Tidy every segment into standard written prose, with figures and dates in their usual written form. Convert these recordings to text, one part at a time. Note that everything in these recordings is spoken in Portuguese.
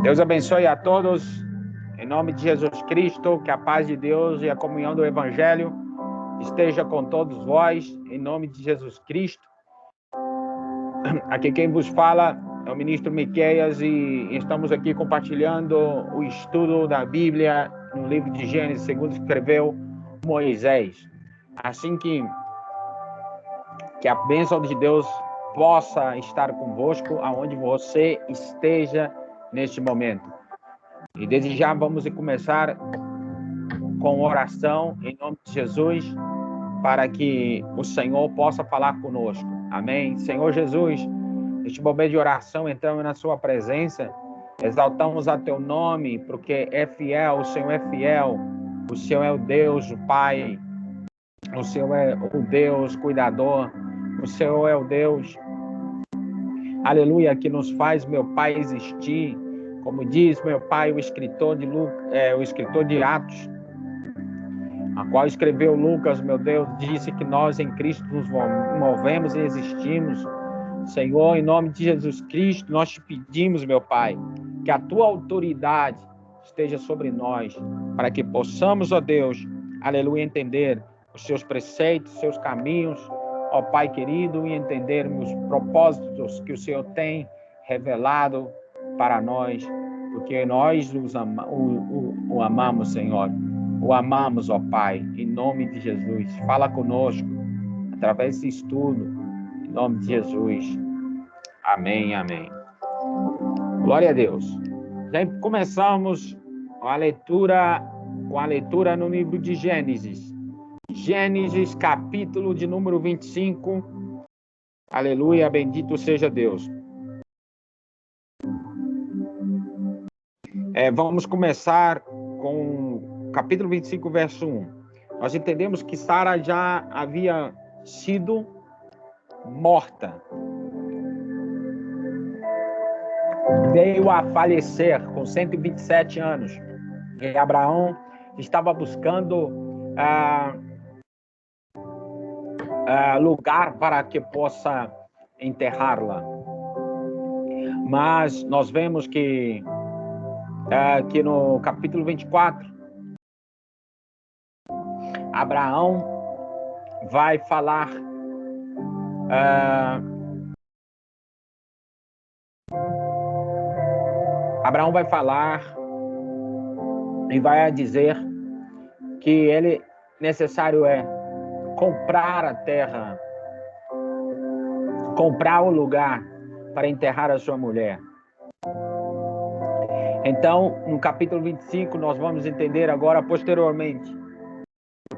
Deus abençoe a todos, em nome de Jesus Cristo, que a paz de Deus e a comunhão do Evangelho esteja com todos vós, em nome de Jesus Cristo. Aqui quem vos fala é o ministro Miqueias e estamos aqui compartilhando o estudo da Bíblia no livro de Gênesis, segundo escreveu Moisés. Assim que a bênção de Deus possa estar convosco, aonde você esteja neste momento. E desde já vamos começar com oração em nome de Jesus, para que o Senhor possa falar conosco. Amém? Senhor Jesus, neste momento de oração, entramos na sua presença, exaltamos a teu nome, porque é fiel, o Senhor é fiel, o Senhor é o Deus, o Pai, o Senhor é o Deus cuidador, o Senhor é o Deus, aleluia, que nos faz, meu Pai, existir. Como diz, meu Pai, o escritor de Atos, a qual escreveu Lucas, meu Deus, disse que nós em Cristo nos movemos e existimos. Senhor, em nome de Jesus Cristo, nós te pedimos, meu Pai, que a tua autoridade esteja sobre nós, para que possamos, ó Deus, aleluia, entender os seus preceitos, os seus caminhos, ó Pai querido, e entendermos os propósitos que o Senhor tem revelado para nós, porque nós o amamos, Senhor. O amamos, ó Pai, em nome de Jesus. Fala conosco, através desse estudo, em nome de Jesus. Amém, amém. Glória a Deus. Já começamos com a leitura no livro de Gênesis. Gênesis, capítulo de número 25. Aleluia, bendito seja Deus. Vamos começar com capítulo 25, verso 1. Nós entendemos que Sara já havia sido morta. Veio a falecer com 127 anos. E Abraão estava buscando lugar para que possa enterrá-la. Mas nós vemos que no capítulo 24, Abraão vai falar e vai dizer que ele necessário é comprar a terra, comprar o lugar para enterrar a sua mulher. Então, no capítulo 25, nós vamos entender agora, posteriormente,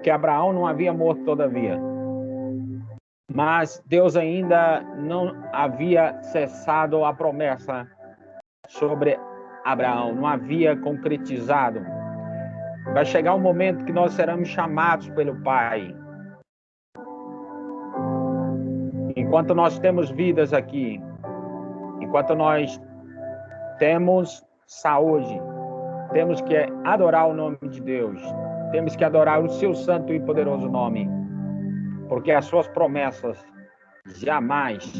que Abraão não havia morto todavia. Mas Deus ainda não havia cessado a promessa sobre Abraão, não havia concretizado. Vai chegar um momento que nós seremos chamados pelo Pai. Enquanto nós temos vidas aqui, enquanto nós temos saúde, temos que adorar o nome de Deus, temos que adorar o seu santo e poderoso nome, porque as suas promessas jamais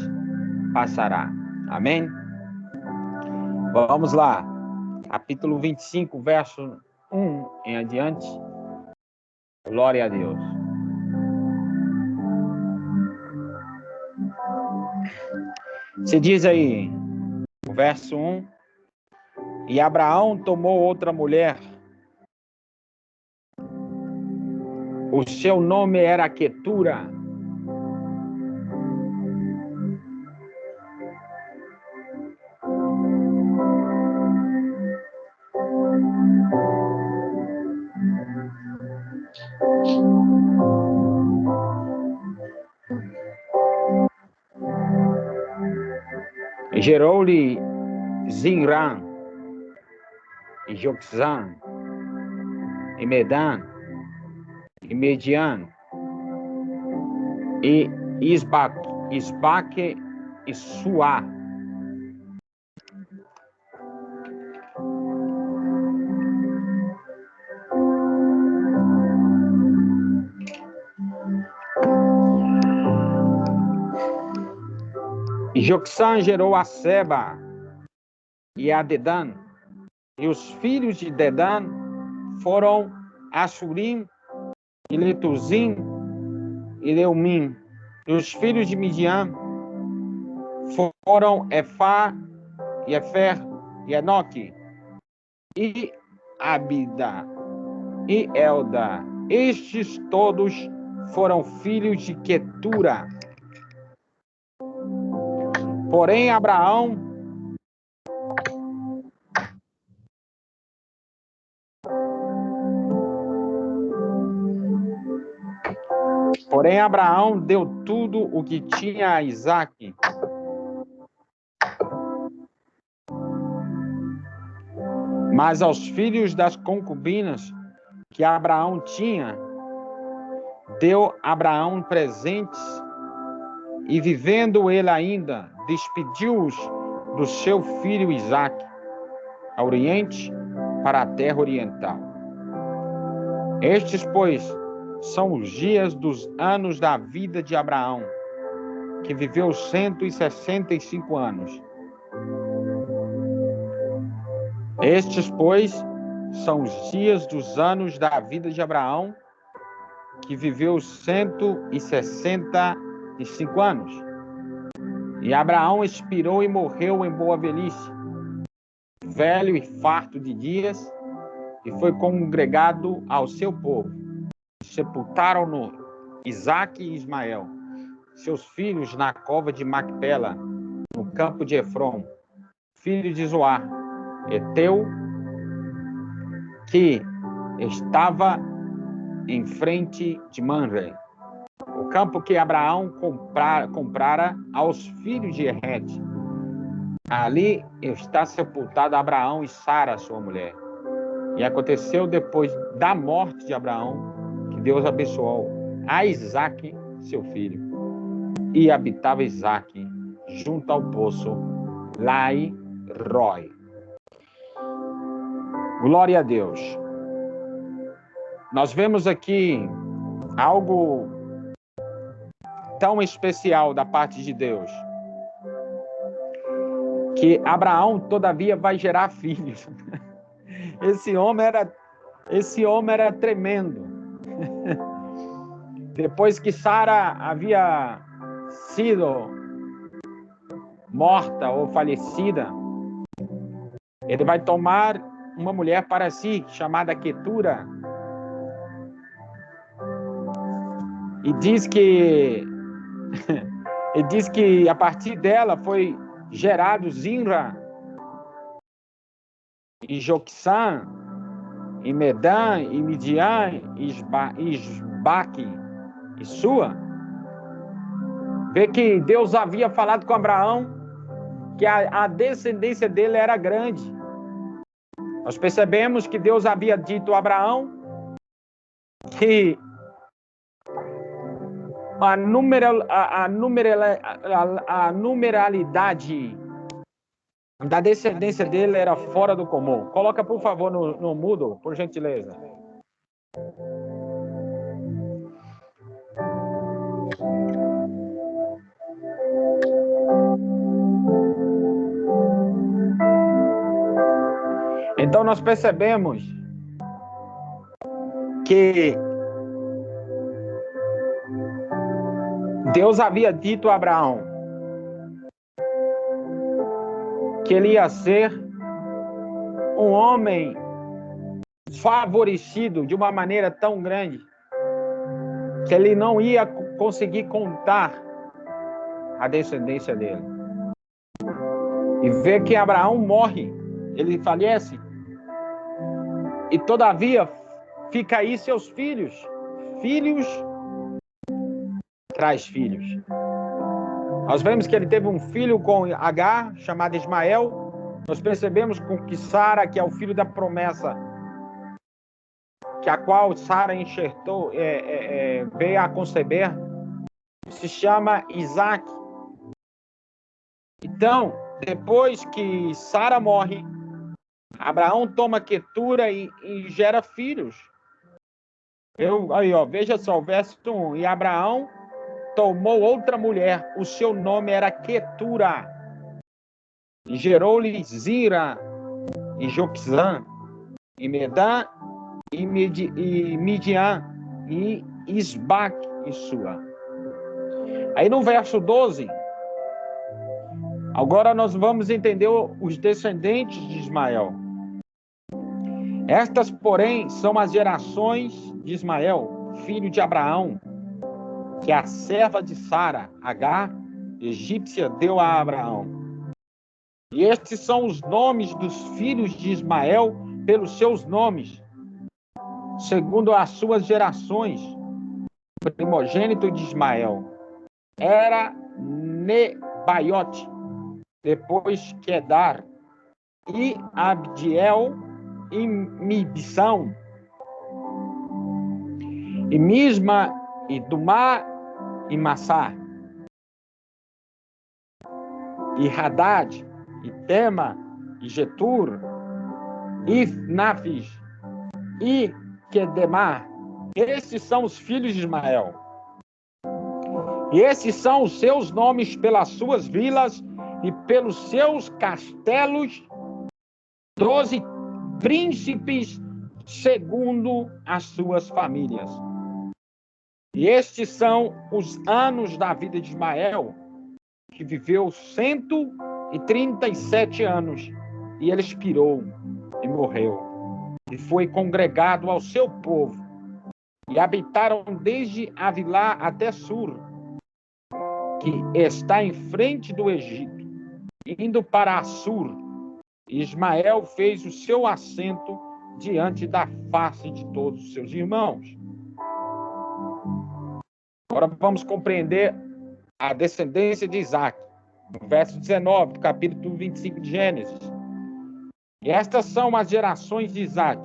passará. Amém? Vamos lá, capítulo 25, verso 1 em adiante. Glória a Deus. Se diz aí, o verso 1, e Abraão tomou outra mulher, o seu nome era Quetura, gerou-lhe Zimran, e Joxã, e Medan, e Median, e Isbaque e Suá. E Joxã gerou a Seba e a Dedan, E os filhos de Dedã foram Assurim, e Letuzim, e Leumim. E os filhos de Midian foram Efá, e Efer, e Enoque, e Abida, e Elda. Estes todos foram filhos de Quetura. Porém, Abraão deu tudo o que tinha a Isaque. Mas aos filhos das concubinas que Abraão tinha, deu Abraão presentes, e vivendo ele ainda, despediu-os do seu filho Isaque, ao oriente, para a terra oriental. Estes, pois, são os dias dos anos da vida de Abraão, que viveu 165 anos. Estes, pois, são os dias dos anos da vida de Abraão, que viveu 165 anos. E Abraão expirou e morreu em boa velhice, velho e farto de dias, e foi congregado ao seu povo. Sepultaram-no Isaque e Ismael, seus filhos, na cova de Macpela, no campo de Efron, filho de Zoar, Eteu, que estava em frente de Manre, o campo que Abraão comprara aos filhos de Hete. Ali está sepultado Abraão e Sara, sua mulher. E aconteceu depois da morte de Abraão, que Deus abençoou a Isaque, seu filho. E habitava Isaque junto ao poço Lai-Roi. Glória a Deus. Nós vemos aqui algo tão especial da parte de Deus, que Abraão, todavia, vai gerar filhos. Esse homem era tremendo. Depois que Sara havia sido morta ou falecida, ele vai tomar uma mulher para si, chamada Quetura, e diz que a partir dela foi gerado Zinra, e Joquissã, e Medã, e Midian, e Isbaque, e Sua. Vê que Deus havia falado com Abraão que a descendência dele era grande. Nós percebemos que Deus havia dito a Abraão que a numeralidade da descendência dele era fora do comum. Coloca, por favor, no mudo, por gentileza. Então nós percebemos que Deus havia dito a Abraão que ele ia ser um homem favorecido de uma maneira tão grande que ele não ia conseguir contar a descendência dele. E vê que Abraão morre, ele falece, e todavia fica aí seus filhos. Filhos traz filhos. Nós vemos que ele teve um filho com Agar, chamado Ismael. Nós percebemos que Sara, que é o filho da promessa, que a qual Sara enxertou, veio a conceber, se chama Isaque. Então, depois que Sara morre, Abraão toma Quetura e gera filhos. Veja só, o verso 1. E Abraão tomou outra mulher, o seu nome era Quetura, e gerou-lhe Zira e Joquizã, e Medã, e Midian, e Isbaque e Sua. Aí no verso 12, agora nós vamos entender os descendentes de Ismael. Estas, porém, são as gerações de Ismael, filho de Abraão, que a serva de Sara, Agar, egípcia, deu a Abraão. E estes são os nomes dos filhos de Ismael pelos seus nomes, segundo as suas gerações. O primogênito de Ismael era Nebaiote, depois Quedar, e Abdiel, e Mibsão, e Misma, e Dumá, e Massá, e Hadad, e Tema, e Getur, e Nafis, e Quedemar. Estes são os filhos de Ismael. E esses são os seus nomes pelas suas vilas e pelos seus castelos, 12 príncipes segundo as suas famílias. E estes são os anos da vida de Ismael, que viveu 137 anos, e ele expirou e morreu, e foi congregado ao seu povo, e habitaram desde Avilá até Sur, que está em frente do Egito, indo para Assur. Ismael fez o seu assento diante da face de todos os seus irmãos. Agora vamos compreender a descendência de Isaac, no verso 19, do capítulo 25 de Gênesis. E estas são as gerações de Isaac,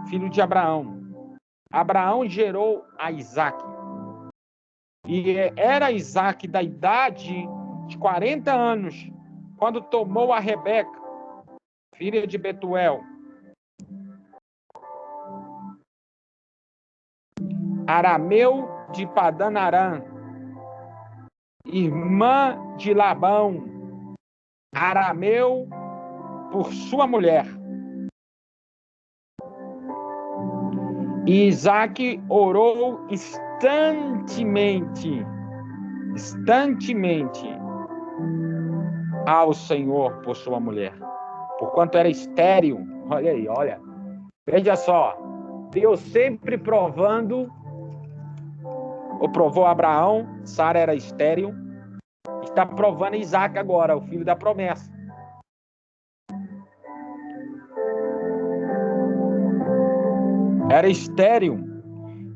filho de Abraão. Abraão gerou a Isaac. E era Isaac da idade de 40 anos, quando tomou a Rebeca, filha de Betuel, arameu de Padan Aram, irmã de Labão, arameu, por sua mulher. E Isaac orou instantemente ao Senhor por sua mulher, porquanto era estéril. Olha aí, olha. Veja só, Deus sempre provando, ou provou Abraão, Sara era estéril, está provando Isaac agora, o filho da promessa. Era estéril,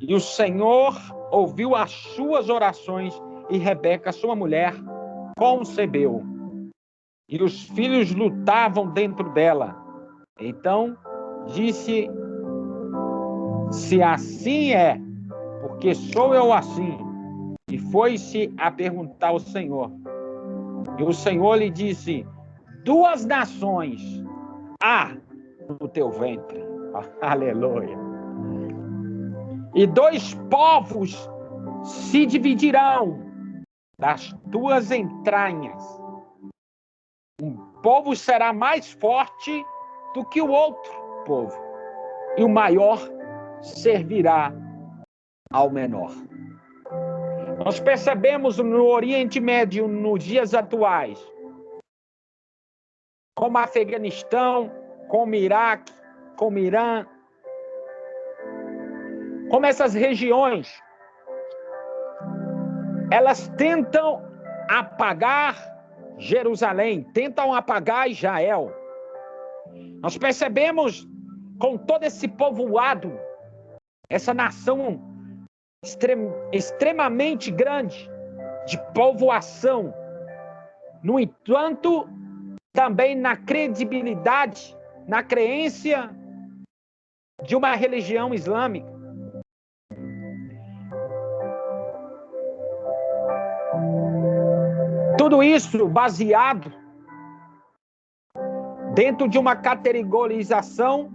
e o Senhor ouviu as suas orações, e Rebeca, sua mulher, concebeu. E os filhos lutavam dentro dela. Então disse: se assim é, porque sou eu assim. E foi-se a perguntar ao Senhor. E o Senhor lhe disse: 2 nações há no teu ventre. Aleluia. E 2 povos se dividirão das tuas entranhas. Um povo será mais forte do que o outro povo, e o maior servirá ao menor. Nós percebemos no Oriente Médio, nos dias atuais, como Afeganistão, como Iraque, como Irã, como essas regiões, elas tentam apagar Jerusalém, tentam apagar Israel. Nós percebemos com todo esse povoado, essa nação extremamente grande de povoação. No entanto, também na credibilidade, na crença de uma religião islâmica. Tudo isso baseado dentro de uma categorização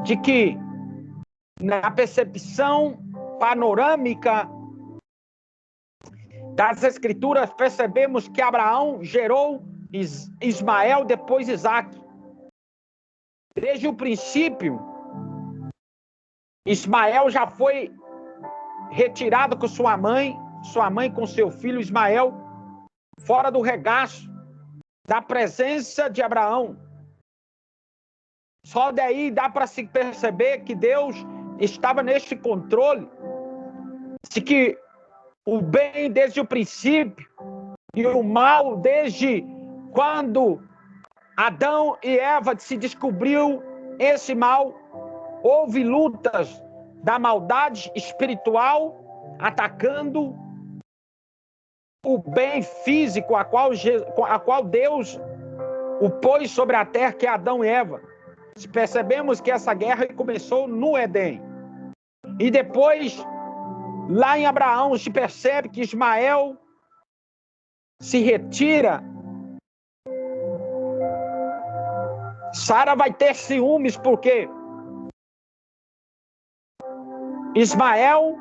de que, na percepção panorâmica das Escrituras, percebemos que Abraão gerou Ismael, depois Isaac. Desde o princípio, Ismael já foi retirado com sua mãe com seu filho Ismael, fora do regaço da presença de Abraão. Só daí dá para se perceber que Deus estava neste controle, de que o bem desde o princípio e o mal desde quando Adão e Eva se descobriu esse mal. Houve lutas da maldade espiritual atacando o bem físico a qual Deus o pôs sobre a terra, que é Adão e Eva. Percebemos que essa guerra começou no Éden. E depois, lá em Abraão, se percebe que Ismael se retira. Sara vai ter ciúmes porque Ismael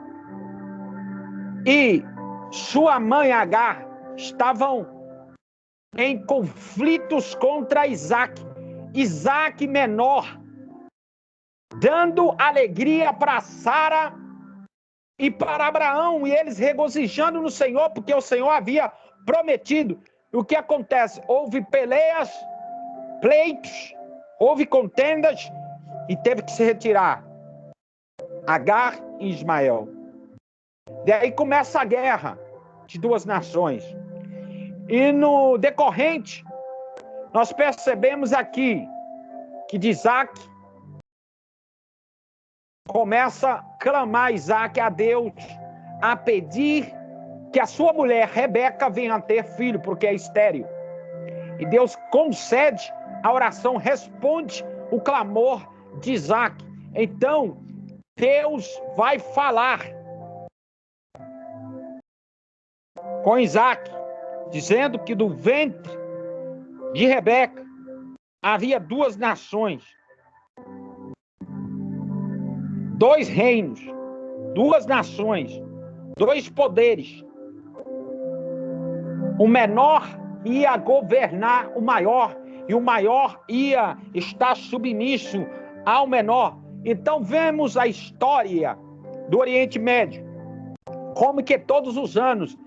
e sua mãe Agar estavam em conflitos contra Isaac. Isaac menor, dando alegria para Sara e para Abraão, e eles regozijando no Senhor, porque o Senhor havia prometido. O que acontece? Houve peleias, pleitos, houve contendas, e teve que se retirar Agar e Ismael. Daí começa a guerra de duas nações. E no decorrente, nós percebemos aqui que de Isaac começa a clamar Isaac a Deus, a pedir que a sua mulher, Rebeca, venha a ter filho, porque é estéril. E Deus concede a oração, responde o clamor de Isaac. Então, Deus vai falar com Isaac, dizendo que do ventre de Rebeca havia duas nações, dois reinos, duas nações, dois poderes. O menor ia governar o maior, e o maior ia estar submisso ao menor. Então vemos a história do Oriente Médio, como que todos os anos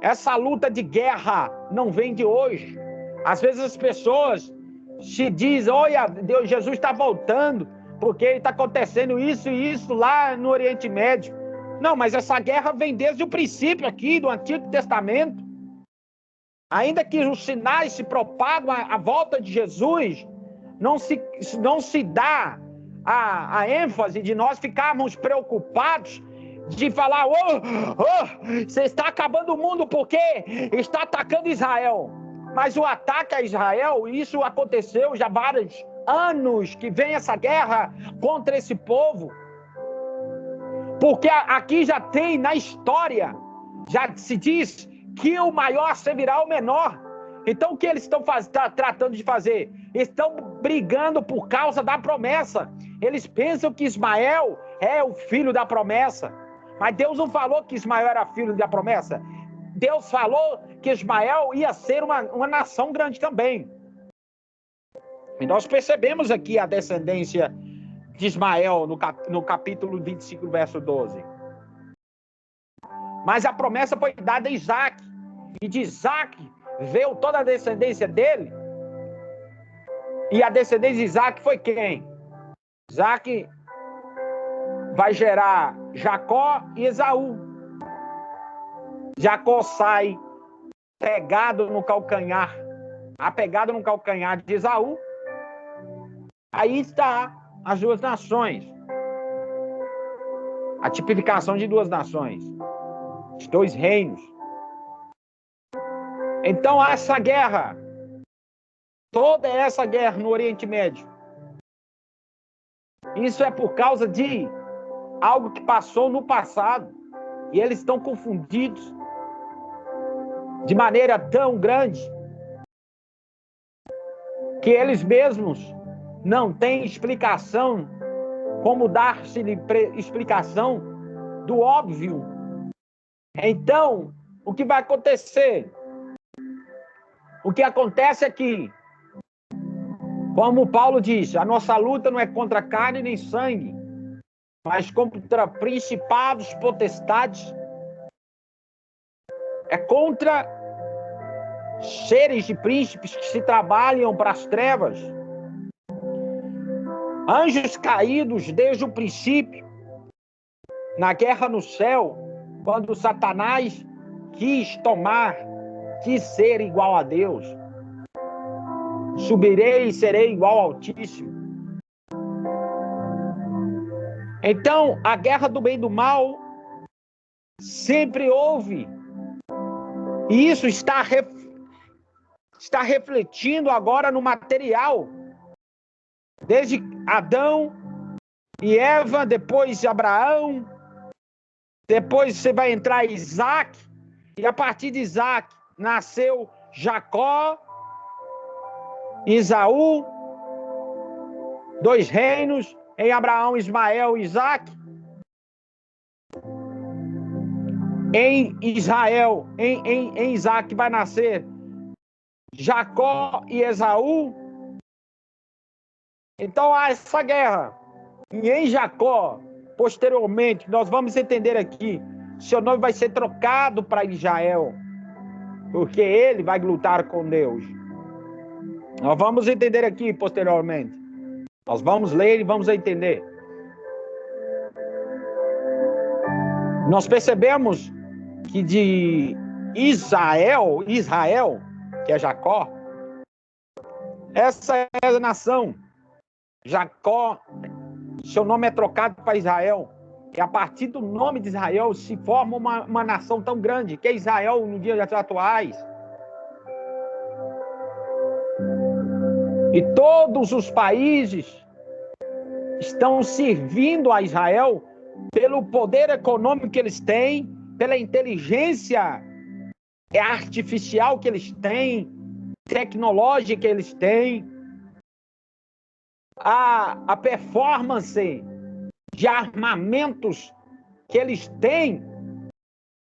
essa luta de guerra não vem de hoje. Às vezes as pessoas se dizem: olha, Deus, Jesus está voltando, porque está acontecendo isso e isso lá no Oriente Médio. Não, mas essa guerra vem desde o princípio aqui do Antigo Testamento. Ainda que os sinais se propagam à volta de Jesus, não se dá a ênfase de nós ficarmos preocupados de falar: você está acabando o mundo porque está atacando Israel. Mas o ataque a Israel, isso aconteceu já há vários anos que vem essa guerra contra esse povo. Porque aqui já tem na história, já se diz que o maior servirá ao menor. Então o que eles estão tratando de fazer? Estão brigando por causa da promessa. Eles pensam que Ismael é o filho da promessa. Mas Deus não falou que Ismael era filho da promessa. Deus falou que Ismael ia ser uma nação grande também. E nós percebemos aqui a descendência de Ismael no capítulo 25, verso 12. Mas a promessa foi dada a Isaac. E de Isaac veio toda a descendência dele. E a descendência de Isaac foi quem? Isaac vai gerar Jacó e Esaú. Jacó sai apegado no calcanhar de Esaú. Aí está as duas nações. A tipificação de duas nações. De dois reinos. Então essa guerra, toda essa guerra no Oriente Médio, isso é por causa de algo que passou no passado. E eles estão confundidos de maneira tão grande que eles mesmos não têm explicação, como dar-se explicação do óbvio. Então, o que vai acontecer? O que acontece é que Como Paulo diz, a nossa luta não é contra carne nem sangue, mas contra principados, potestades, é contra seres e príncipes que se trabalham para as trevas, anjos caídos desde o princípio, na guerra no céu, quando Satanás quis ser igual a Deus. Subirei e serei igual ao Altíssimo. Então, a guerra do bem e do mal sempre houve. E isso está refletindo agora no material. Desde Adão e Eva, depois Abraão, depois você vai entrar Isaac, e a partir de Isaac nasceu Jacó, Esaú, 2 reinos, em Abraão, Ismael e Isaac. Em Israel, em Isaac vai nascer Jacó e Esaú. Então há essa guerra. E em Jacó, posteriormente, nós vamos entender aqui, seu nome vai ser trocado para Israel, porque ele vai lutar com Deus. Nós vamos entender aqui posteriormente. Nós vamos ler e vamos entender. Nós percebemos que de Israel, que é Jacó, essa é a nação. Jacó, seu nome é trocado para Israel. E a partir do nome de Israel se forma uma nação tão grande, que é Israel nos dias atuais. E todos os países estão servindo a Israel pelo poder econômico que eles têm, pela inteligência artificial que eles têm, tecnológica que eles têm, a performance de armamentos que eles têm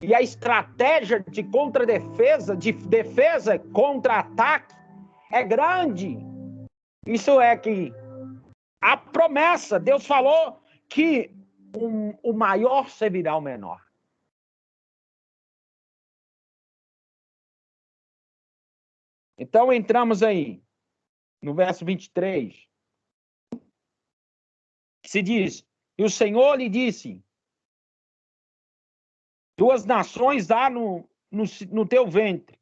e a estratégia de contradefesa, de defesa contra ataque é grande. Isso é que a promessa, Deus falou que o maior servirá ao menor. Então, entramos aí no verso 23, que se diz, e o Senhor lhe disse, 2 nações há no teu ventre.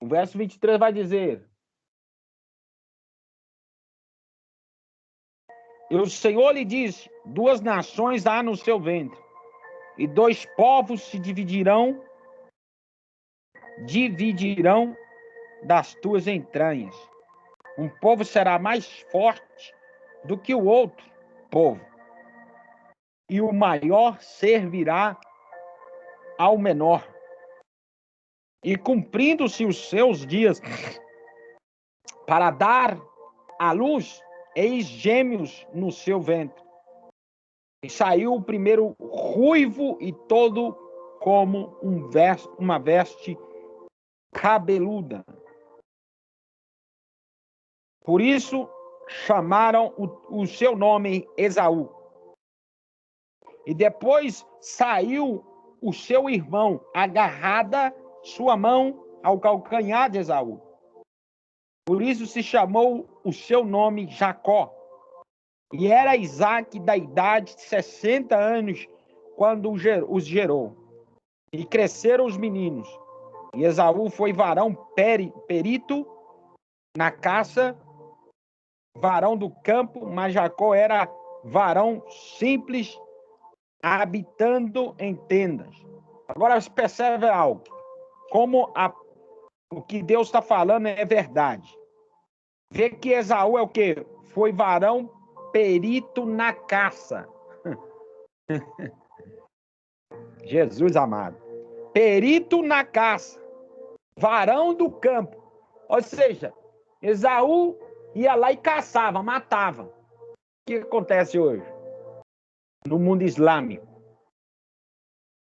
O verso 23 vai dizer, e o Senhor lhe disse, 2 nações há no seu ventre, e 2 povos se dividirão das tuas entranhas. Um povo será mais forte do que o outro povo, e o maior servirá ao menor. E cumprindo-se os seus dias para dar à luz, eis gêmeos no seu ventre. E saiu o primeiro ruivo e todo como uma veste cabeluda. Por isso chamaram o seu nome Esaú. E depois saiu o seu irmão, agarrada sua mão ao calcanhar de Esaú. Por isso se chamou o seu nome Jacó. E era Isaac da idade de 60 anos quando os gerou. E cresceram os meninos. E Esaú foi varão perito na caça, varão do campo, mas Jacó era varão simples, habitando em tendas. Agora você percebe algo. Como o que Deus está falando é verdade. Vê que Esaú é o quê? Foi varão perito na caça. Jesus amado. Perito na caça. Varão do campo. Ou seja, Esaú ia lá e caçava, matava. que acontece hoje no mundo islâmico?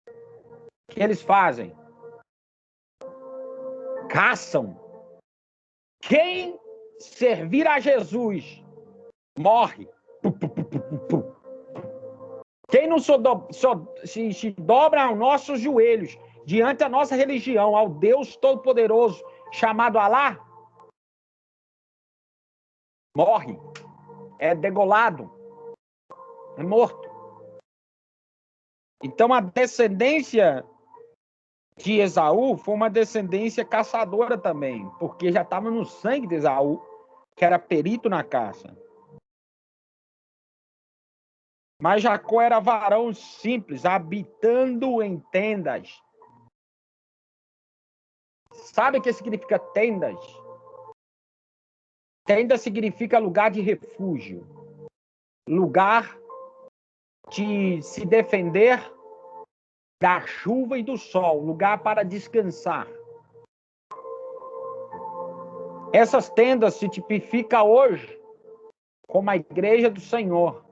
O que eles fazem? Caçam. Quem servir a Jesus morre. Quem não se dobra aos nossos joelhos diante da nossa religião, ao Deus Todo-Poderoso chamado Alá, morre, é degolado, é morto. Então a descendência de Esaú foi uma descendência caçadora também, porque já estava no sangue de Esaú, que era perito na caça. Mas Jacó era varão simples, habitando em tendas. Sabe o que significa tendas? Tenda significa lugar de refúgio, lugar de se defender da chuva e do sol, lugar para descansar. Essas tendas se tipificam hoje como a igreja do Senhor,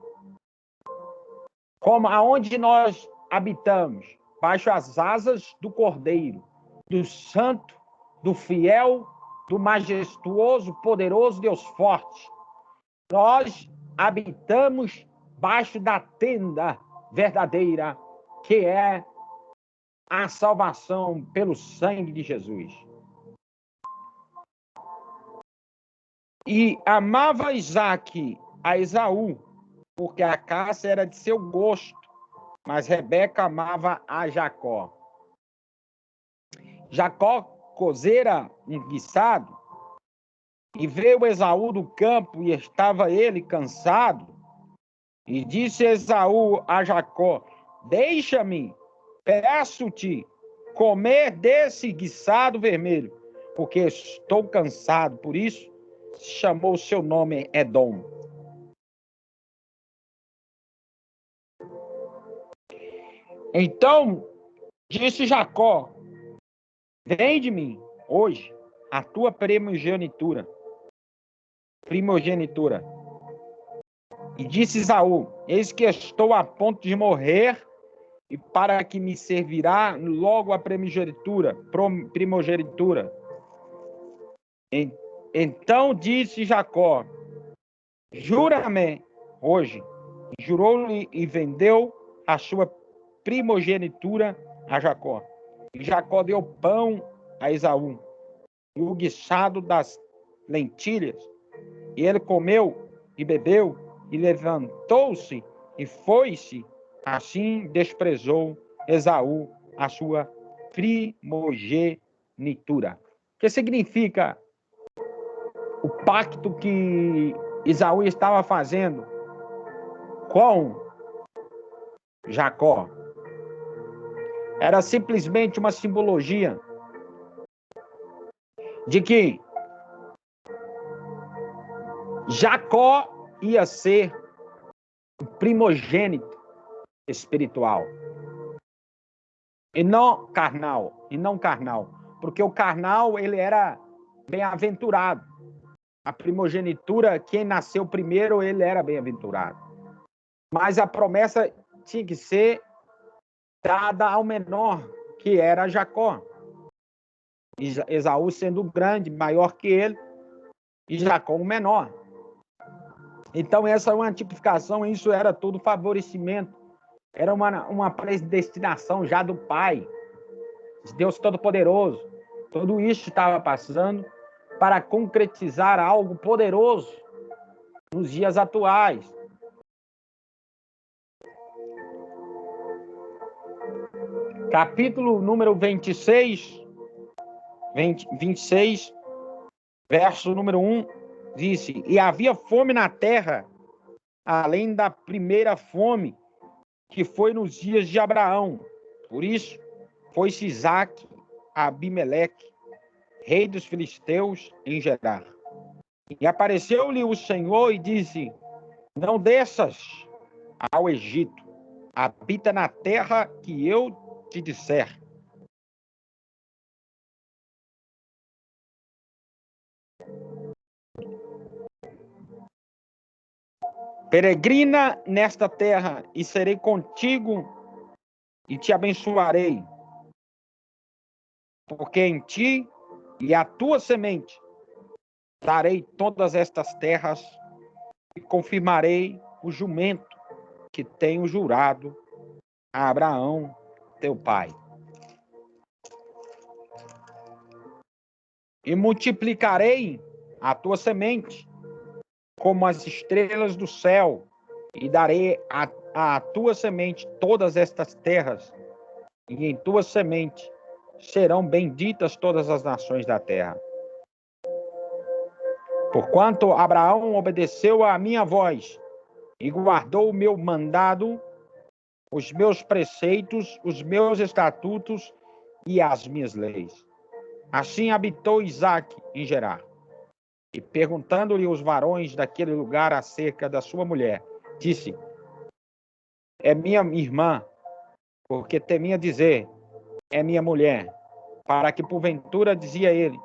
como aonde nós habitamos, baixo as asas do Cordeiro, do Santo, do Fiel, do Majestuoso, Poderoso Deus Forte. Nós habitamos baixo da tenda verdadeira, que é a salvação pelo sangue de Jesus. E amava Isaque a Esaú, porque a caça era de seu gosto, mas Rebeca amava a Jacó. Jacó cozera um guisado, e veio Esaú do campo, e estava ele cansado, e disse Esaú a Jacó: deixa-me, peço-te, comer desse guisado vermelho, porque estou cansado. Por isso chamou o seu nome Edom. Então disse Jacó: vem de mim hoje a tua primogenitura. E disse Esaú: eis que estou a ponto de morrer, e para que me servirá logo a primogenitura. Então disse Jacó: jura-me hoje. Jurou-lhe e vendeu a sua primogenitura a Jacó. E Jacó deu pão a Esaú, e o guisado das lentilhas. E ele comeu e bebeu, e levantou-se e foi-se. Assim desprezou Esaú a sua primogenitura. O que significa o pacto que Esaú estava fazendo com Jacó? Era simplesmente uma simbologia de que Jacó ia ser o primogênito espiritual e não carnal, porque o carnal ele era bem-aventurado. A primogenitura, quem nasceu primeiro, ele era bem-aventurado. Mas a promessa tinha que ser dada ao menor, que era Jacó. Esaú sendo grande, maior que ele, e Jacó o menor. Então essa é uma tipificação, isso era tudo favorecimento, era uma predestinação já do Pai, de Deus Todo-Poderoso. Tudo isso estava passando para concretizar algo poderoso nos dias atuais. Capítulo número 26, verso número 1, disse: e havia fome na terra, além da primeira fome, que foi nos dias de Abraão. Por isso, foi-se Isaque a Abimeleque, rei dos filisteus, em Gerar. E apareceu-lhe o Senhor e disse: não desças ao Egito, habita na terra que eu te disser. Peregrina nesta terra, e serei contigo e te abençoarei, porque em ti e a tua semente darei todas estas terras e confirmarei o jumento que tenho jurado a Abraão, teu pai. E multiplicarei a tua semente como as estrelas do céu, e darei à tua semente todas estas terras, e em tua semente serão benditas todas as nações da terra. Porquanto Abraão obedeceu à minha voz e guardou o meu mandado, os meus preceitos, os meus estatutos e as minhas leis. Assim habitou Isaque em Gerar. E perguntando-lhe os varões daquele lugar acerca da sua mulher, disse: é minha irmã, porque temia dizer: é minha mulher, para que porventura, dizia ele,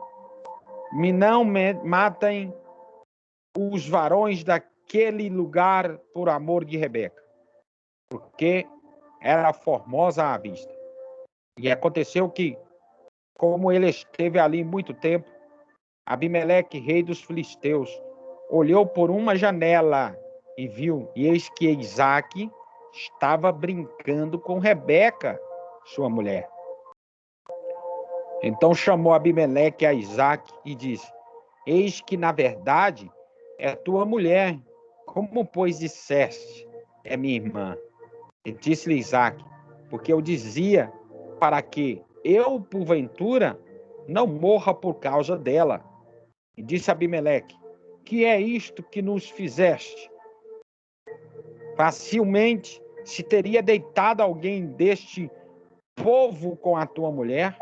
me não matem os varões daquele lugar por amor de Rebeca, porque era formosa à vista. E aconteceu que, como ele esteve ali muito tempo, Abimeleque, rei dos filisteus, olhou por uma janela e viu, e eis que Isaque estava brincando com Rebeca, sua mulher. Então chamou Abimeleque a Isaque e disse: eis que, na verdade, é tua mulher. Como, pois, disseste, é minha irmã? E disse-lhe Isaque: porque eu dizia, para que eu, porventura, não morra por causa dela. E disse Abimeleque: que é isto que nos fizeste? Facilmente se teria deitado alguém deste povo com a tua mulher,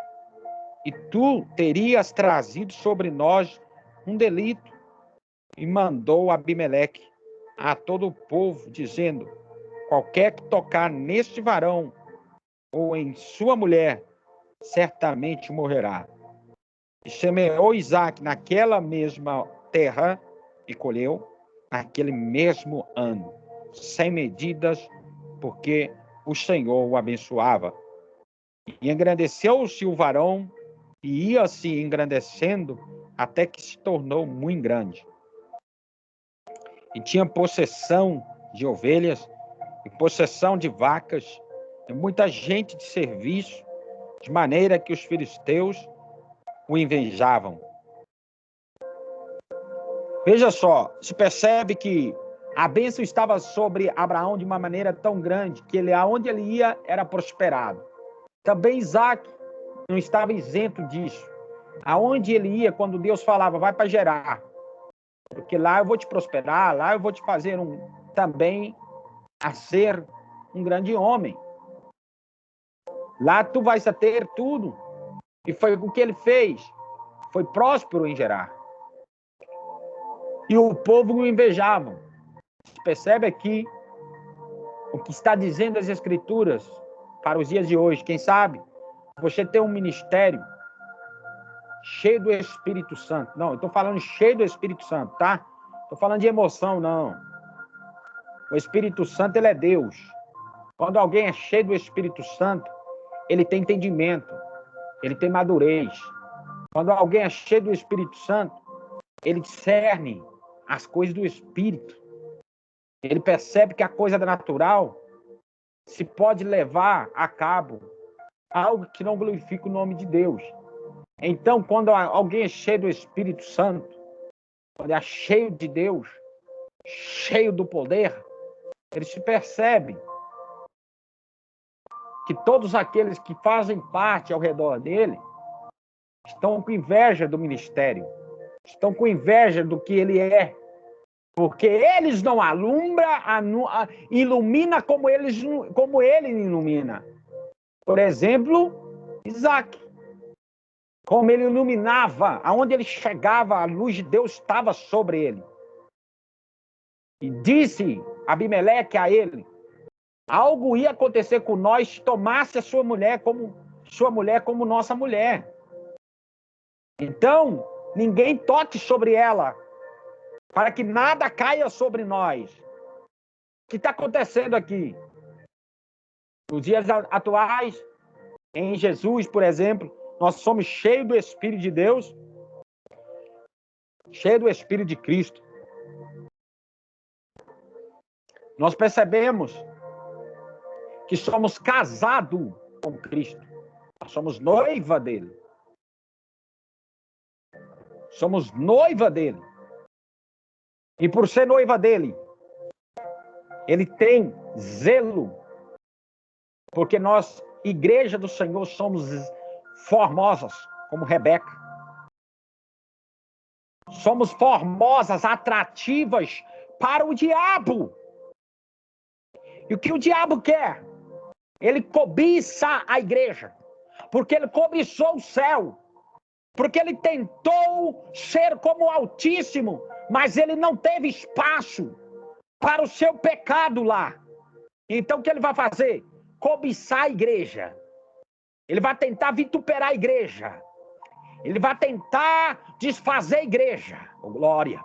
e tu terias trazido sobre nós um delito. E mandou Abimeleque a todo o povo, dizendo: qualquer que tocar neste varão ou em sua mulher, certamente morrerá. E semeou Isaque naquela mesma terra e colheu naquele mesmo ano, sem medidas, porque o Senhor o abençoava. E engrandeceu-se o varão, e ia se engrandecendo até que se tornou muito grande. E tinha possessão de ovelhas, e possessão de vacas, e muita gente de serviço, de maneira que os filisteus o invejavam. Veja só, se percebe que a bênção estava sobre Abraão de uma maneira tão grande que ele, aonde ele ia, era prosperado. Também Isaque não estava isento disso. Aonde ele ia, quando Deus falava, vai para Gerar, porque lá eu vou te prosperar, lá eu vou te fazer também a ser um grande homem. Lá tu vais ter tudo. E foi o que ele fez. Foi próspero em Gerar. E o povo o invejava. Você percebe aqui o que está dizendo as Escrituras para os dias de hoje. Quem sabe você tem um ministério cheio do Espírito Santo. Não, eu estou falando cheio do Espírito Santo, tá? Estou falando de emoção, não. O Espírito Santo, ele é Deus. Quando alguém é cheio do Espírito Santo, ele tem entendimento, ele tem madurez. Quando alguém é cheio do Espírito Santo, ele discerne as coisas do Espírito. Ele percebe que a coisa da natural se pode levar a cabo algo que não glorifica o nome de Deus. Então, quando alguém é cheio do Espírito Santo, quando é cheio de Deus, cheio do poder, ele se percebe que todos aqueles que fazem parte ao redor dele estão com inveja do ministério, estão com inveja do que ele é, porque eles não alumbram, ilumina como ele ilumina. Por exemplo, Isaque, como ele iluminava, aonde ele chegava, a luz de Deus estava sobre ele. E disse Abimeleque a ele: algo ia acontecer com nós se tomasse a sua mulher como nossa mulher. Então, ninguém toque sobre ela, para que nada caia sobre nós. que está acontecendo aqui? Nos dias atuais, em Jesus, por exemplo, nós somos cheios do Espírito de Deus, cheios do Espírito de Cristo. Nós percebemos que somos casados com Cristo. Nós somos noiva dele. Somos noiva dele. E por ser noiva dele, ele tem zelo. Porque nós, igreja do Senhor, somos formosas, como Rebeca. Somos formosas, atrativas para o diabo. E o que o diabo quer? Ele cobiça a igreja. Porque ele cobiçou o céu. Porque ele tentou ser como o Altíssimo, mas ele não teve espaço para o seu pecado lá. Então o que ele vai fazer? Cobiçar a igreja. Ele vai tentar vituperar a igreja. Ele vai tentar desfazer a igreja. Oh, glória.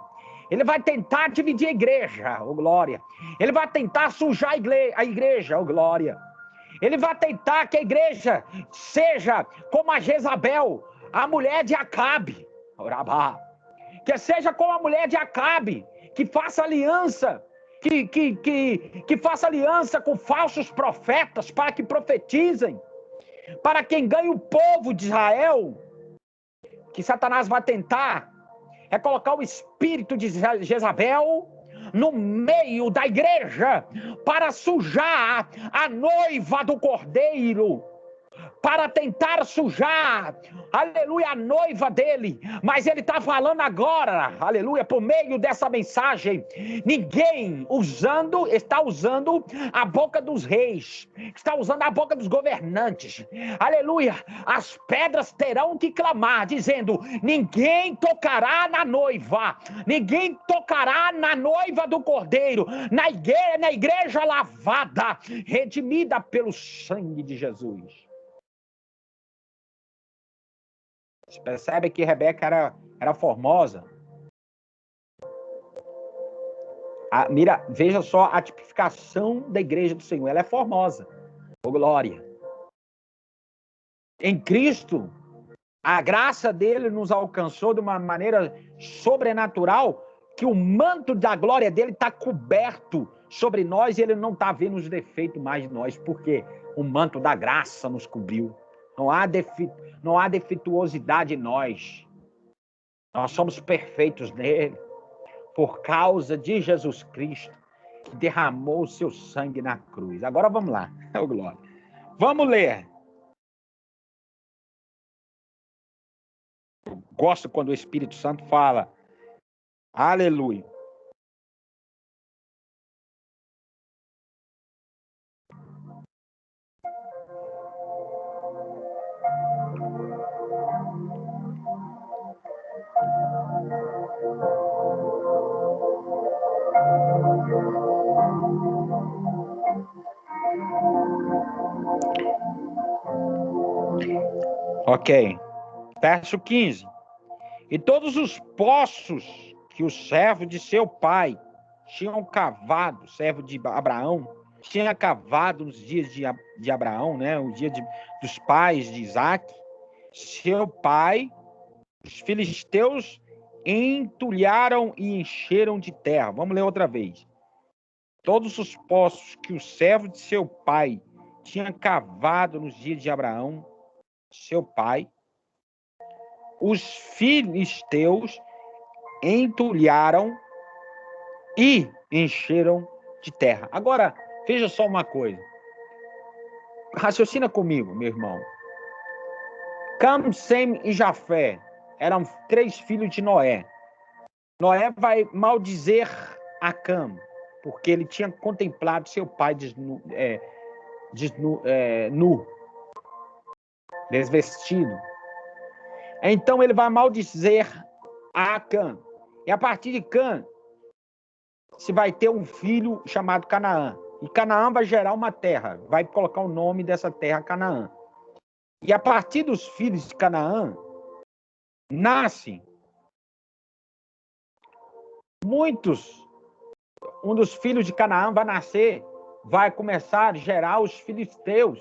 Ele vai tentar dividir a igreja. Oh, glória. Ele vai tentar sujar a igreja. Oh, glória. Ele vai tentar que a igreja seja como a Jezabel, a mulher de Acabe. Orabá. Que seja como a mulher de Acabe, que faça aliança, que faça aliança com falsos profetas para que profetizem, para quem ganha o povo de Israel. Que Satanás vai tentar é colocar o espírito de Jezabel no meio da igreja para sujar a noiva do Cordeiro, para tentar sujar, aleluia, a noiva dele. Mas ele está falando agora, aleluia, por meio dessa mensagem, ninguém está usando a boca dos reis, está usando a boca dos governantes, aleluia. As pedras terão que clamar, dizendo: ninguém tocará na noiva, ninguém tocará na noiva do Cordeiro, na igreja lavada, redimida pelo sangue de Jesus. Você percebe que Rebeca era formosa? Veja só a tipificação da igreja do Senhor. Ela é formosa. Oh, glória. Em Cristo, a graça dele nos alcançou de uma maneira sobrenatural, que o manto da glória dele está coberto sobre nós e ele não está vendo os defeitos mais de nós, porque o manto da graça nos cobriu. Não há defeituosidade em nós. Nós somos perfeitos nele, por causa de Jesus Cristo, que derramou o seu sangue na cruz. Agora vamos lá. Oh, glória. Vamos ler. Eu gosto quando o Espírito Santo fala. Aleluia. Ok. Verso 15. E todos os poços que o servo de seu pai tinham cavado, servo de Abraão, tinha cavado nos dias de Abraão, né? O dia dos pais de Isaac, seu pai, os filisteus entulharam e encheram de terra. Vamos ler outra vez. Todos os poços que o servo de seu pai tinha cavado nos dias de Abraão, seu pai, os filisteus entulharam e encheram de terra. Agora, veja só uma coisa. Raciocina comigo, meu irmão. Cam, Sem e Jafé eram 3 filhos de Noé. Noé vai maldizer a Cam, porque ele tinha contemplado seu pai nu, desvestido. Então ele vai maldizer a Cam. E a partir de Cam, se vai ter um filho chamado Canaã. E Canaã vai gerar uma terra, vai colocar o nome dessa terra Canaã. E a partir dos filhos de Canaã, nascem muitos um dos filhos de Canaã vai nascer, vai começar a gerar os filisteus.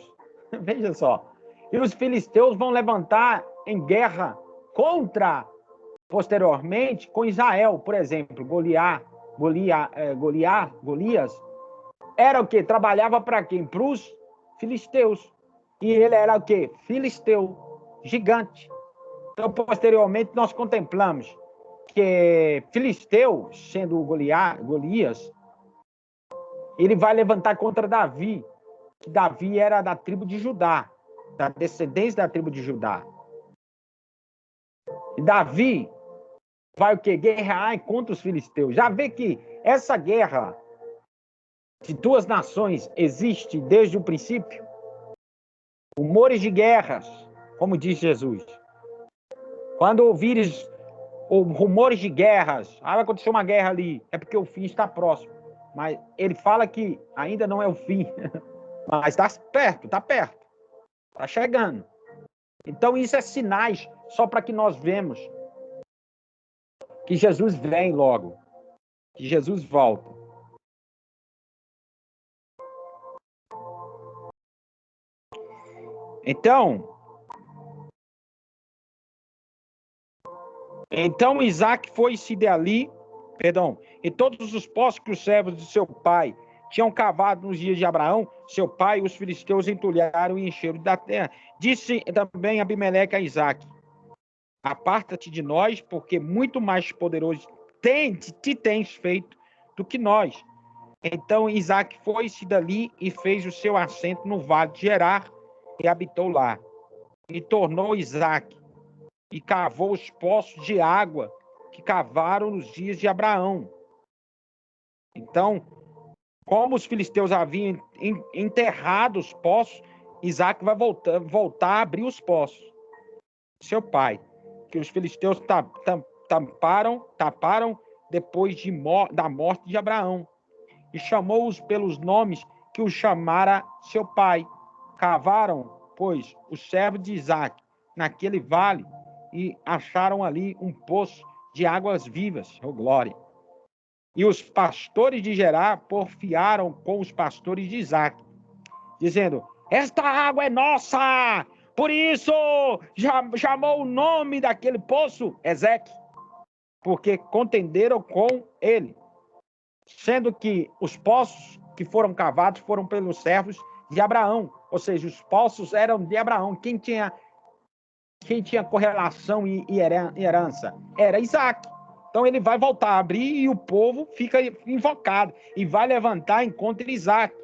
Veja só. E os filisteus vão levantar em guerra contra, posteriormente, com Israel. Por exemplo, Golias era o quê? Trabalhava para quem? Para os filisteus. E ele era o quê? Filisteu, gigante. Então, posteriormente, nós contemplamos que Filisteu, sendo Golias, ele vai levantar contra Davi, que Davi era da tribo de Judá, da descendência da tribo de Judá. E Davi vai o quê? Guerrear contra os filisteus. Já vê que essa guerra de duas nações existe desde o princípio? Rumores de guerras, como diz Jesus. Quando ouvires rumores de guerras, vai acontecer uma guerra ali, é porque o fim está próximo. Mas ele fala que ainda não é o fim, mas está perto, está chegando. Então isso é sinais só para que nós vemos que Jesus vem logo, que Jesus volta. Então Isaac foi-se dali, e todos os poços que os servos de seu pai tinham cavado nos dias de Abraão, seu pai, os filisteus entulharam e encheram da terra. Disse também Abimeleque a Isaac: aparta-te de nós, porque muito mais poderoso te tens feito do que nós. Então Isaac foi-se dali e fez o seu assento no vale de Gerar e habitou lá. E tornou Isaac e cavou os poços de água que cavaram nos dias de Abraão. Então, como os filisteus haviam enterrado os poços, Isaac vai voltar a abrir os poços. Seu pai, que os filisteus taparam depois da morte de Abraão, e chamou-os pelos nomes que os chamara seu pai. Cavaram, pois, os servos de Isaac naquele vale e acharam ali um poço de águas vivas, oh glória. E os pastores de Gerar porfiaram com os pastores de Isaac, dizendo: esta água é nossa, por isso chamou o nome daquele poço Ezeque, porque contenderam com ele, sendo que os poços que foram cavados foram pelos servos de Abraão, ou seja, os poços eram de Abraão. Quem tinha correlação e herança? Era Isaac. Então ele vai voltar a abrir e o povo fica invocado e vai levantar contra Isaac.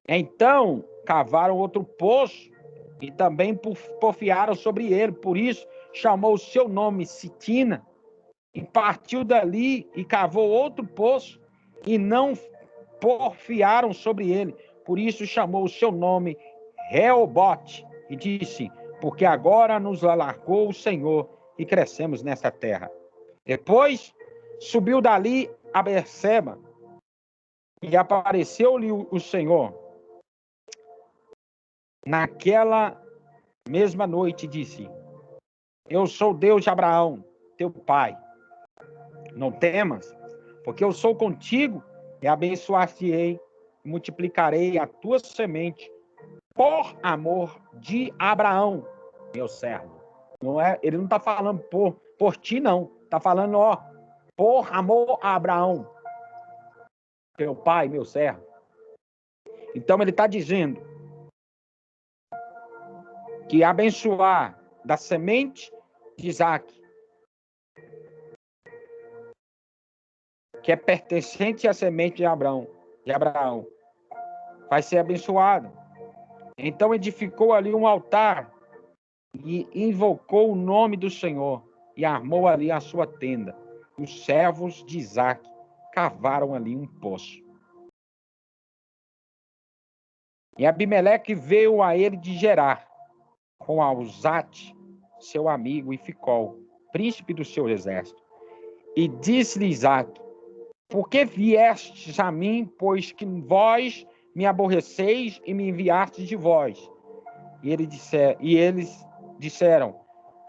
Então cavaram outro poço e também porfiaram sobre ele. Por isso chamou o seu nome Sitina, e partiu dali e cavou outro poço e não porfiaram sobre ele. Por isso chamou o seu nome Reobote e disse: porque agora nos alargou o Senhor e crescemos nessa terra. Depois subiu dali a Berseba e apareceu-lhe o Senhor naquela mesma noite, disse: eu sou Deus de Abraão, teu pai. Não temas, porque eu sou contigo e abençoar-te-ei, e multiplicarei a tua semente por amor de Abraão, meu servo. Não é, ele não está falando por ti, não. Está falando, por amor a Abraão, teu pai, meu servo. Então ele está dizendo que abençoar da semente de Isaac, que é pertencente à semente de Abraão, vai ser abençoado. Então edificou ali um altar e invocou o nome do Senhor e armou ali a sua tenda. Os servos de Isaac cavaram ali um poço. E Abimeleque veio a ele de Gerar, com Alzate, seu amigo, e Ficol, príncipe do seu exército. E disse-lhe Isaac: por que viestes a mim, pois que vós me aborreceis e me enviastes de vós? E eles disseram: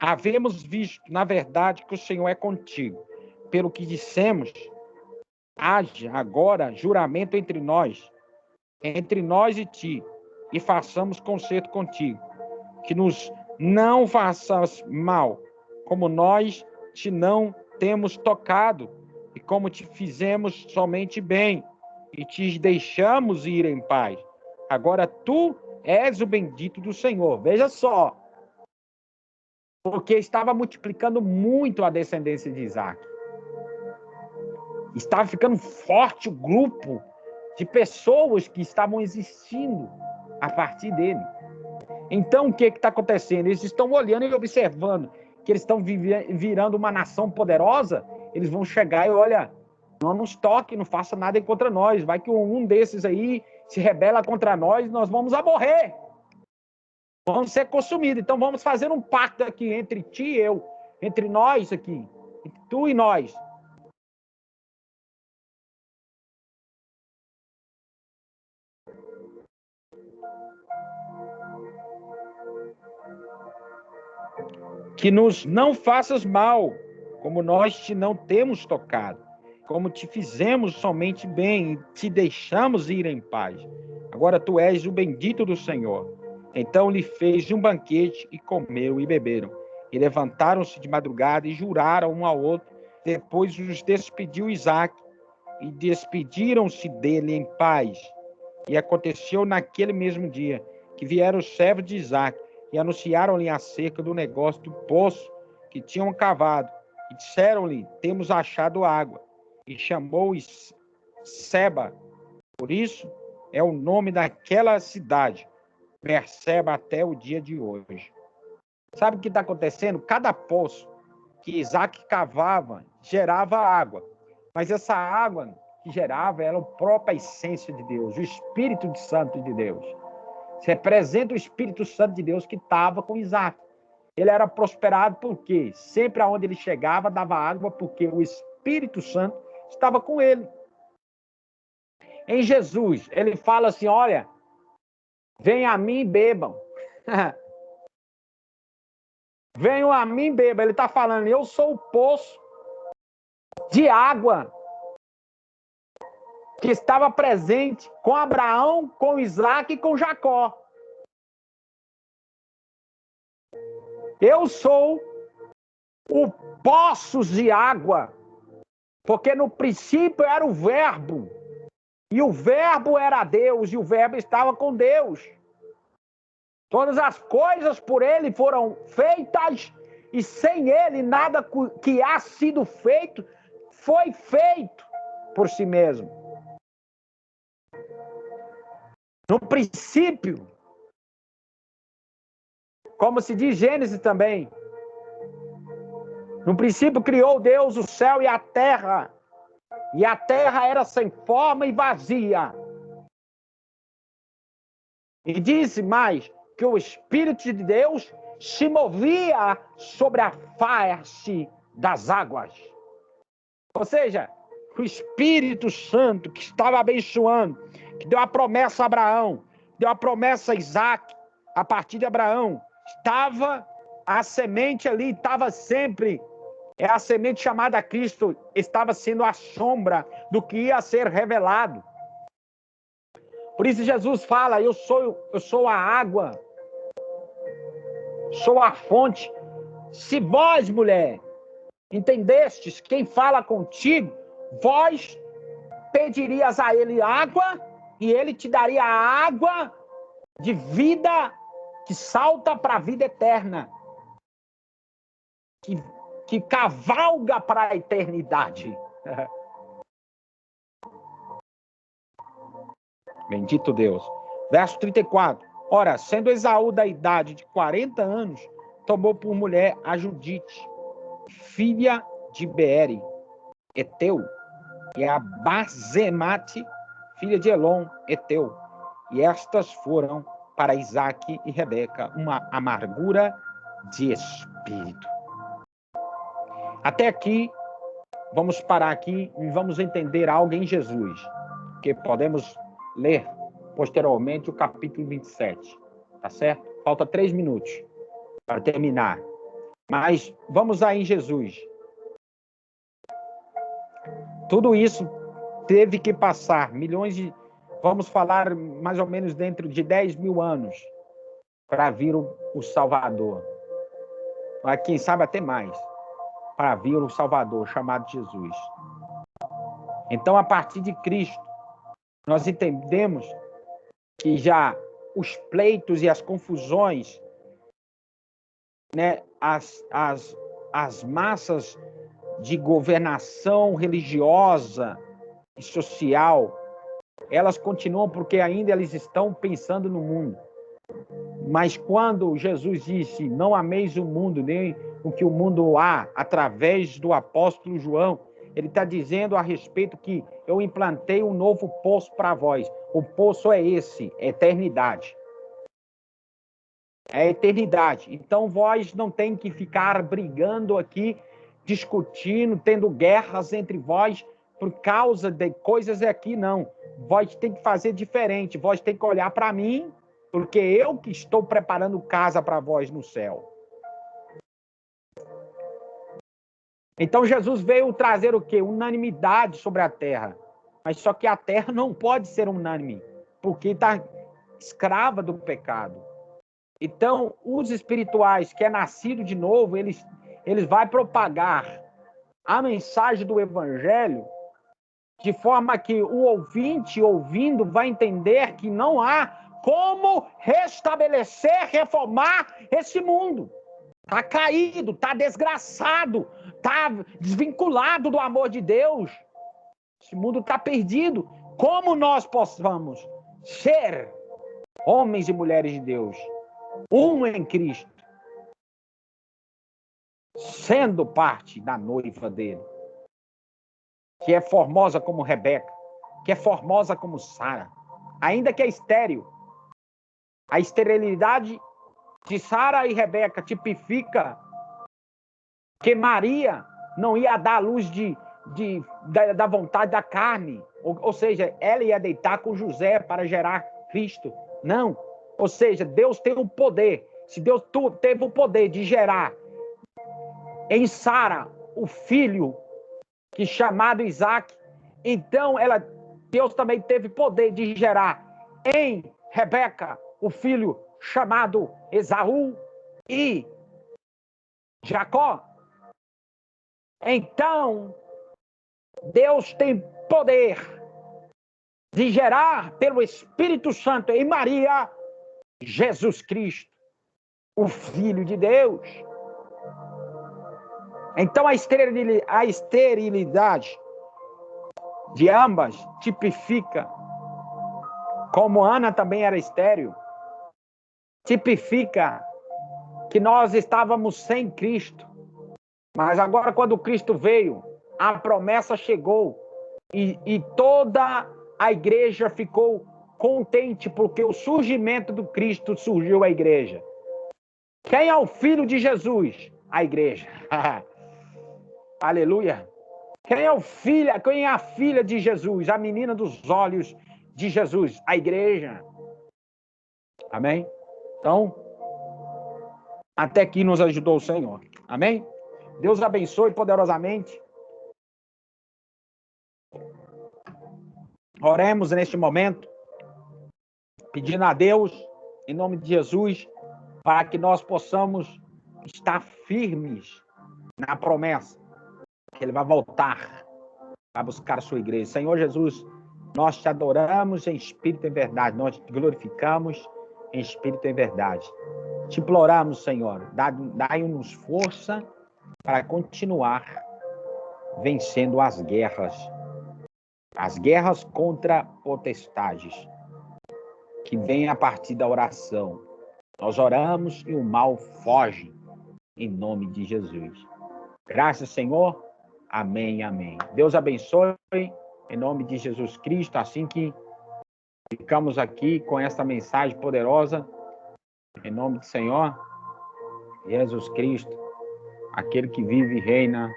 havemos visto, na verdade, que o Senhor é contigo, pelo que dissemos, haja agora juramento entre nós e ti, e façamos concerto contigo, que nos não faças mal, como nós te não temos tocado, e como te fizemos somente bem, e te deixamos ir em paz. Agora tu és o bendito do Senhor. Veja só, porque estava multiplicando muito a descendência de Isaac. Estava ficando forte o grupo de pessoas que estavam existindo a partir dele. Então, o que está acontecendo? Eles estão olhando e observando que eles estão virando uma nação poderosa. Eles vão chegar e, olha, não nos toque, não faça nada contra nós. Vai que um desses aí se rebela contra nós, nós vamos morrer. Vamos ser consumidos. Então, vamos fazer um pacto aqui entre ti e eu, entre nós aqui, entre tu e nós. Que nos não faças mal, como nós te não temos tocado, como te fizemos somente bem e te deixamos ir em paz. Agora tu és o bendito do Senhor. Então lhe fez um banquete e comeu e beberam. E levantaram-se de madrugada e juraram um ao outro. Depois os despediu Isaque e despediram-se dele em paz. E aconteceu naquele mesmo dia que vieram os servos de Isaque e anunciaram-lhe acerca do negócio do poço que tinham cavado. E disseram-lhe, temos achado água. E chamou-os Seba. Por isso é o nome daquela cidade, Berseba, até o dia de hoje. Sabe o que está acontecendo? Cada poço que Isaac cavava gerava água. Mas essa água que gerava era a própria essência de Deus, o Espírito Santo de Deus. Você representa o Espírito Santo de Deus que estava com Isaac. Ele era prosperado porque sempre aonde ele chegava dava água, porque o Espírito Santo estava com ele. Em Jesus, ele fala assim, olha, venham a mim e bebam. Venham a mim e bebam. Ele está falando, eu sou o poço de água que estava presente com Abraão, com Isaac e com Jacó. Eu sou o poço de água, porque no princípio era o verbo, e o verbo era Deus, e o verbo estava com Deus. Todas as coisas por ele foram feitas, e sem ele nada que ha sido feito foi feito por si mesmo. No princípio, como se diz Gênesis também, no princípio criou Deus o céu e a terra era sem forma e vazia. E disse mais que o Espírito de Deus se movia sobre a face das águas. Ou seja, o Espírito Santo que estava abençoando, que deu a promessa a Abraão, deu a promessa a Isaac, a partir de Abraão, estava a semente ali, estava sempre, a semente chamada Cristo, estava sendo a sombra do que ia ser revelado. Por isso Jesus fala, eu sou a água, sou a fonte. Se vós, mulher, entendestes quem fala contigo, vós pedirias a ele água, e ele te daria a água de vida que salta para a vida eterna, que cavalga para a eternidade. Bendito Deus. Verso 34. Ora, sendo Esaú da idade de 40 anos, tomou por mulher a Judite, filha de Beere, Eteu, e a Basemate, filha de Elon, Eteu. E estas foram para Isaque e Rebeca uma amargura de espírito. Até aqui, vamos parar aqui e vamos entender algo em Jesus, que podemos ler posteriormente o capítulo 27, tá certo? Falta 3 minutos para terminar. Mas vamos aí em Jesus. Tudo isso teve que passar vamos falar mais ou menos dentro de 10 mil anos, para vir o Salvador. Mas quem sabe até mais, para vir o Salvador, chamado Jesus. Então, a partir de Cristo, nós entendemos que já os pleitos e as confusões, né, as massas de governação religiosa e social, elas continuam porque ainda eles estão pensando no mundo. Mas quando Jesus disse, não ameis o mundo, nem o que o mundo há, através do apóstolo João, ele está dizendo a respeito que eu implantei um novo poço para vós. O poço é esse, eternidade. É a eternidade. Então, vós não tem que ficar brigando aqui, discutindo, tendo guerras entre vós por causa de coisas aqui, não. Vós tem que fazer diferente. Vós tem que olhar para mim, porque eu que estou preparando casa para vós no céu. Então, Jesus veio trazer o quê? Unanimidade sobre a terra. Mas só que a terra não pode ser unânime, porque está escrava do pecado. Então, os espirituais que é nascido de novo, eles vão propagar a mensagem do evangelho de forma que o ouvinte, ouvindo, vai entender que não há como restabelecer, reformar esse mundo. Está caído, está desgraçado, está desvinculado do amor de Deus. Esse mundo está perdido. Como nós possamos ser homens e mulheres de Deus, um em Cristo, sendo parte da noiva dele, que é formosa como Rebeca, que é formosa como Sara, ainda que é estéril. A esterilidade de Sara e Rebeca tipifica que Maria não ia dar a luz da vontade da carne, ou seja, ela ia deitar com José para gerar Cristo. Não. Ou seja, Deus tem o poder. Se Deus teve o poder de gerar em Sara o filho que chamado Isaac, então Deus também teve poder de gerar em Rebeca o filho chamado Esaú e Jacó. Então, Deus tem poder de gerar pelo Espírito Santo em Maria Jesus Cristo, o Filho de Deus. Então, a esterilidade de ambas tipifica, como Ana também era estéril, tipifica que nós estávamos sem Cristo. Mas agora, quando Cristo veio, a promessa chegou e toda a igreja ficou contente porque o surgimento do Cristo surgiu a igreja. Quem é o filho de Jesus? A igreja. Aleluia. Quem é a filha de Jesus? A menina dos olhos de Jesus? A igreja. Amém? Então, até aqui nos ajudou o Senhor. Amém? Deus abençoe poderosamente. Oremos neste momento, pedindo a Deus, em nome de Jesus, para que nós possamos estar firmes na promessa, que Ele vai voltar para buscar a sua igreja. Senhor Jesus, nós te adoramos em espírito e verdade, nós te glorificamos em espírito e verdade. Te imploramos, Senhor, dai-nos força para continuar vencendo as guerras contra potestades, que vêm a partir da oração. Nós oramos e o mal foge, em nome de Jesus. Graças, Senhor. Amém, amém. Deus abençoe, em nome de Jesus Cristo, assim que ficamos aqui com esta mensagem poderosa, em nome do Senhor Jesus Cristo, aquele que vive e reina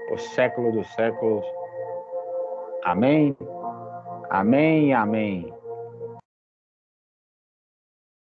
por século dos séculos. Amém, amém, amém.